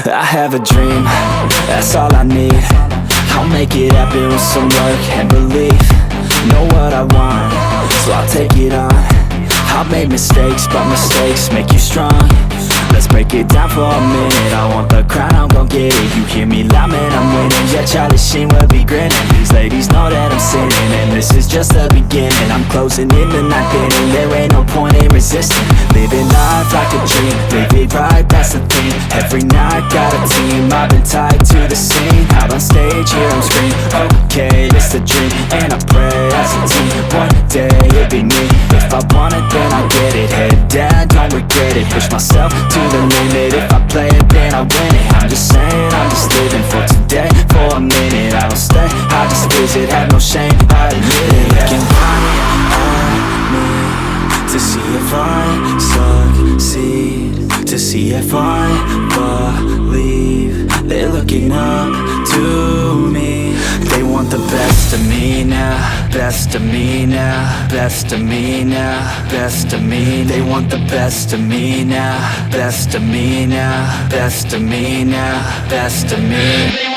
I have a dream, that's all I need. I'll make it happen with some work and belief. Know what I want, so I'll take it on. I've made mistakes, but mistakes make you strong. Let's break it down for a minute. I want the crown, I'm gon' get it. You hear me loud, man, I'm winning. Yeah, Charlie Sheen will be grinning. These ladies know that I'm sinning, and this is just the beginning. I'm closing in the ninth inning. There ain't no point in resisting. Living life like a dream, live it right, that's the thing. Every night, got a team, I've been tied to the scene. Out on stage, hear them scream, okay, it's a dream. And I pray as a team, one day it'll be me. If I want it, then I get it. Head down, don't regret it. Push myself to the limit. If I play it, then I win it. I'm just saying, I'm just living for today. For a minute, I don't stay, I just visit. Have no shame, I admit it. Looking right at me to see if I succeed, to see if I believe. They're looking up to me. They want the best of me now, best of me now, best of me now, best of me. They want the best of me now, best of me now, best of me now, best of me.